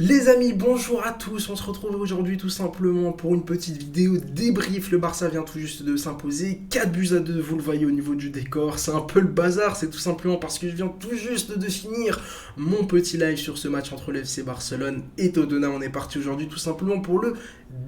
Les amis, bonjour à tous, on se retrouve aujourd'hui tout simplement pour une petite vidéo débrief. Le Barça vient tout juste de s'imposer, 4 buts à 2, vous le voyez au niveau du décor, c'est un peu le bazar, c'est tout simplement parce que je viens tout juste de finir mon petit live sur ce match entre le FC Barcelone et Tottenham. On est parti aujourd'hui tout simplement pour le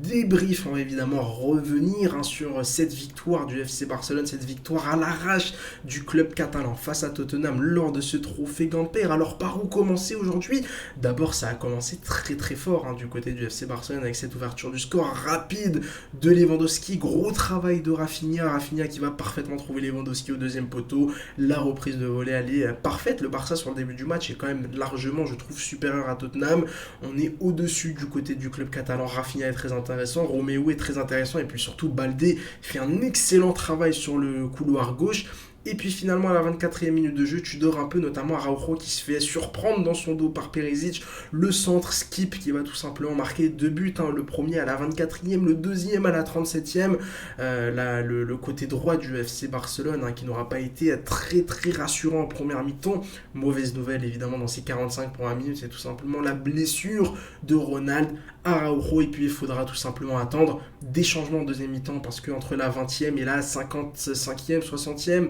débrief. On va évidemment revenir sur cette victoire du FC Barcelone, cette victoire à l'arrache du club catalan face à Tottenham lors de ce trophée Gamper. Alors par où commencer aujourd'hui? D'abord, ça a commencé très très fort du côté du FC Barcelone avec cette ouverture du score rapide de Lewandowski. Gros travail de Rafinha qui va parfaitement trouver Lewandowski au deuxième poteau. La reprise de volée, elle est parfaite. Le Barça sur le début du match est quand même largement, je trouve, supérieur à Tottenham. On est au-dessus du côté du club catalan. Rafinha est très intéressant, Romeo est très intéressant et puis surtout Baldé fait un excellent travail sur le couloir gauche. Et puis finalement à la 24e minute de jeu, tu dors un peu, notamment Araujo qui se fait surprendre dans son dos par Perisic. Le centre Skip qui va tout simplement marquer deux buts, le premier à la 24e, le deuxième à la 37e. Le côté droit du FC Barcelone qui n'aura pas été très très rassurant en première mi-temps. Mauvaise nouvelle évidemment dans ces 45 premières minutes, c'est tout simplement la blessure de Ronald Araujo. Et puis il faudra tout simplement attendre des changements en deuxième mi-temps parce qu'entre la 20e et la 55e, 60e,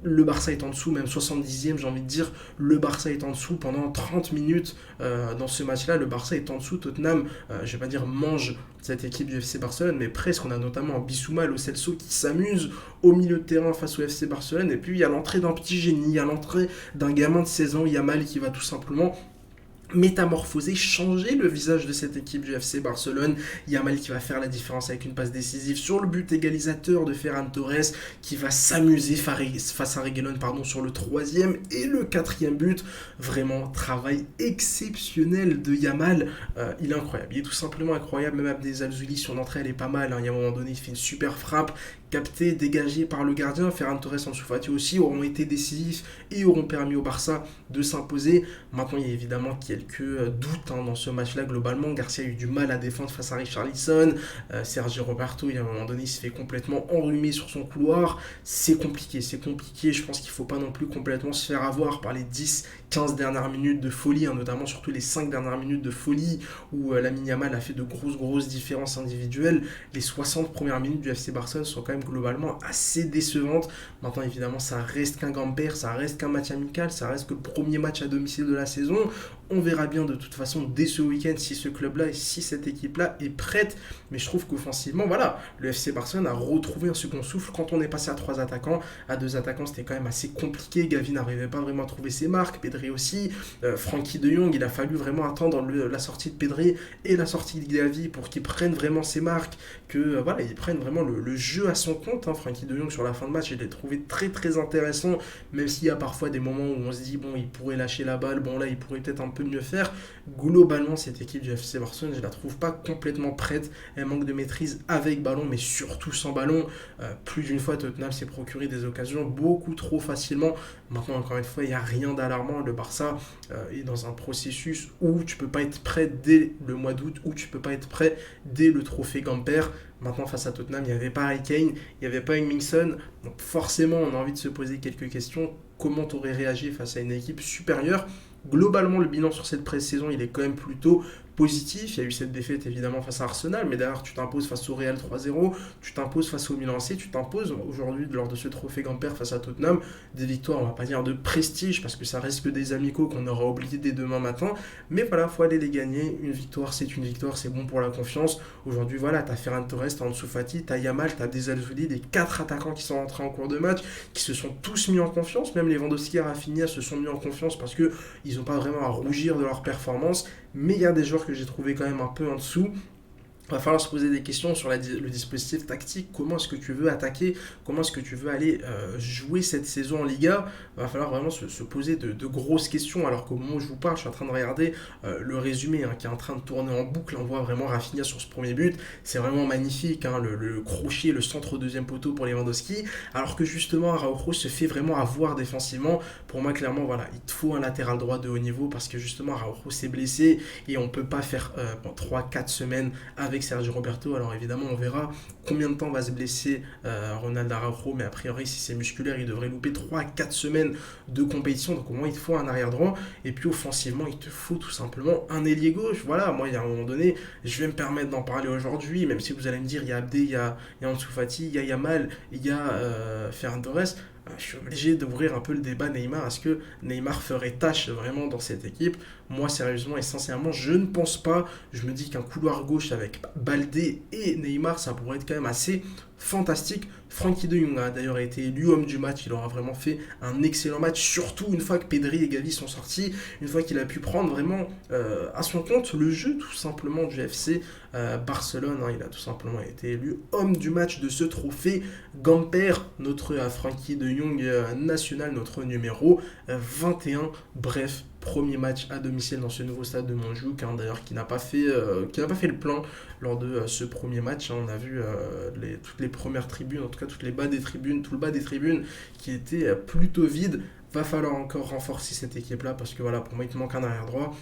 le Barça est en dessous, même 70e j'ai envie de dire, le Barça est en dessous pendant 30 minutes dans ce match-là, le Barça est en dessous, Tottenham, je vais pas dire mange cette équipe du FC Barcelone, mais presque. On a notamment Bissouma, Lo Celso qui s'amuse au milieu de terrain face au FC Barcelone, et puis il y a l'entrée d'un petit génie, il y a l'entrée d'un gamin de 16 ans, Yamal, qui va tout simplement métamorphoser, changer le visage de cette équipe du FC Barcelone. Yamal qui va faire la différence avec une passe décisive sur le but égalisateur de Ferran Torres, qui va s'amuser face à Reguilón sur le troisième et le quatrième but. Vraiment travail exceptionnel de Yamal. Il est incroyable, il est tout simplement incroyable. Même Abdel Alzouli, son entrée elle est pas mal, il y a un moment donné il fait une super frappe capté, dégagé par le gardien. Ferran Torres, Ansu Fati aussi auront été décisifs et auront permis au Barça de s'imposer. Maintenant, il y a évidemment quelques doutes dans ce match-là. Globalement, Garcia a eu du mal à défendre face à Richarlison. Sergio Roberto, il y a un moment donné, il se fait complètement enrhumer sur son couloir. C'est compliqué. Je pense qu'il ne faut pas non plus complètement se faire avoir par les 10-15 dernières minutes de folie, notamment surtout les 5 dernières minutes de folie où Lamine Yamal a fait de grosses différences individuelles. Les 60 premières minutes du FC Barcelone sont quand même globalement assez décevantes. Maintenant, évidemment, ça reste qu'un Gamper, ça reste qu'un match amical, ça reste que le premier match à domicile de la saison. On verra bien de toute façon dès ce week-end si ce club-là et si cette équipe-là est prête. Mais je trouve qu'offensivement, voilà, le FC Barcelone a retrouvé un second souffle. Quand on est passé à 3 attaquants, à 2 attaquants, c'était quand même assez compliqué. Gavi n'arrivait pas vraiment à trouver ses marques, Pedri aussi. Frankie de Jong, il a fallu vraiment attendre la sortie de Pedri et la sortie de Gavi pour qu'il prenne vraiment ses marques, que voilà, ils prennent vraiment le jeu à son compte. Frankie de Jong sur la fin de match, je l'ai trouvé très intéressant, même s'il y a parfois des moments où on se dit bon, il pourrait lâcher la balle, bon là il pourrait peut-être un peu mieux faire. Globalement, cette équipe du FC Barcelone, je la trouve pas complètement prête. Elle manque de maîtrise avec ballon, mais surtout sans ballon. Plus d'une fois, Tottenham s'est procuré des occasions beaucoup trop facilement. Maintenant, encore une fois, il n'y a rien d'alarmant. Le Barça est dans un processus où tu peux pas être prêt dès le mois d'août, où tu peux pas être prêt dès le trophée Gamper. Maintenant, face à Tottenham, il n'y avait pas Harry Kane, il n'y avait pas Heung-min Son. Donc forcément, on a envie de se poser quelques questions. Comment tu aurais réagi face à une équipe supérieure? Globalement, le bilan sur cette pré-saison, il est quand même plutôt positif. Il y a eu cette défaite évidemment face à Arsenal, mais derrière tu t'imposes face au Real 3-0, tu t'imposes face au Milan AC, tu t'imposes aujourd'hui lors de ce trophée Gamper face à Tottenham. Des victoires, on va pas dire de prestige, parce que ça reste que des amicaux qu'on aura oubliés dès demain matin, mais voilà, il faut aller les gagner. Une victoire, c'est une victoire, c'est bon pour la confiance. Aujourd'hui, voilà, t'as Ferran Torres, t'as Ansu Fati, t'as Yamal, t'as Abdel Alzouli, des 4 attaquants qui sont entrés en cours de match, qui se sont tous mis en confiance. Même Lewandowski et Rafinha se sont mis en confiance parce que ils n'ont pas vraiment à rougir de leur performance, mais il y a des joueurs que j'ai trouvé quand même un peu en dessous. Il va falloir se poser des questions sur le dispositif tactique. Comment est-ce que tu veux attaquer? Comment est-ce que tu veux aller jouer cette saison en Liga? Il va falloir vraiment se poser de grosses questions. Alors qu'au moment où je vous parle, je suis en train de regarder le résumé qui est en train de tourner en boucle. On voit vraiment Rafinha sur ce premier but. C'est vraiment magnifique. Le crochet, le centre au deuxième poteau pour Lewandowski. Alors que justement, Araujo se fait vraiment avoir défensivement. Pour moi, clairement, voilà, il te faut un latéral droit de haut niveau parce que justement, Araujo s'est blessé et on ne peut pas faire 3-4 semaines avec avec Sergio Roberto. Alors évidemment, on verra combien de temps va se blesser Ronald Araujo, mais a priori, si c'est musculaire, il devrait louper 3 à 4 semaines de compétition. Donc au moins, il te faut un arrière droit. Et puis offensivement, il te faut tout simplement un ailier gauche. Voilà, moi, il y a un moment donné, je vais me permettre d'en parler aujourd'hui, même si vous allez me dire, il y a Abdé, il y a Ansu Fati, il y a Yamal, il y a Ferran Torres. Je suis obligé d'ouvrir un peu le débat Neymar. Est-ce que Neymar ferait tâche vraiment dans cette équipe? Moi, sérieusement et sincèrement, je ne pense pas. Je me dis qu'un couloir gauche avec Baldé et Neymar, ça pourrait être quand même assez fantastique. Frankie de Jong a d'ailleurs été élu homme du match. Il aura vraiment fait un excellent match, surtout une fois que Pedri et Gavi sont sortis, une fois qu'il a pu prendre vraiment à son compte le jeu tout simplement du FC Barcelone. Hein. Il a tout simplement été élu homme du match de ce trophée Gamper, notre Frankie de Jong national, notre numéro 21. Bref, premier match à domicile dans ce nouveau stade de Montjuic, hein, d'ailleurs qui n'a pas fait le plein lors de ce premier match. Hein. On a vu toutes les premières tribunes, en tout cas tout le bas des tribunes qui étaient plutôt vides. Va falloir encore renforcer cette équipe-là parce que voilà, pour moi il te manque un arrière droit.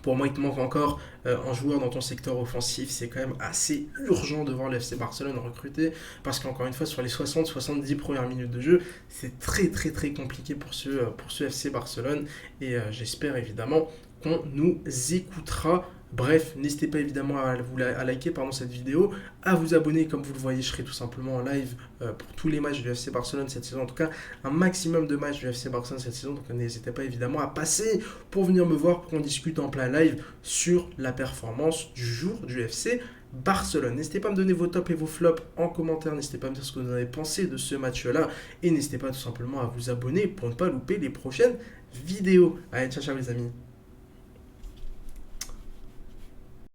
Pour moi, il te manque encore un joueur dans ton secteur offensif. C'est quand même assez urgent de voir le FC Barcelone recruter parce qu'encore une fois, sur les 60-70 premières minutes de jeu, c'est très très très compliqué pour ce FC Barcelone. Et j'espère évidemment qu'on nous écoutera. Bref, n'hésitez pas évidemment à liker cette vidéo, à vous abonner. Comme vous le voyez, je serai tout simplement en live pour tous les matchs du FC Barcelone cette saison. En tout cas, un maximum de matchs du FC Barcelone cette saison. Donc n'hésitez pas évidemment à passer pour venir me voir pour qu'on discute en plein live sur la performance du jour du FC Barcelone. N'hésitez pas à me donner vos tops et vos flops en commentaire. N'hésitez pas à me dire ce que vous en avez pensé de ce match-là. Et n'hésitez pas tout simplement à vous abonner pour ne pas louper les prochaines vidéos. Allez, ciao ciao les amis.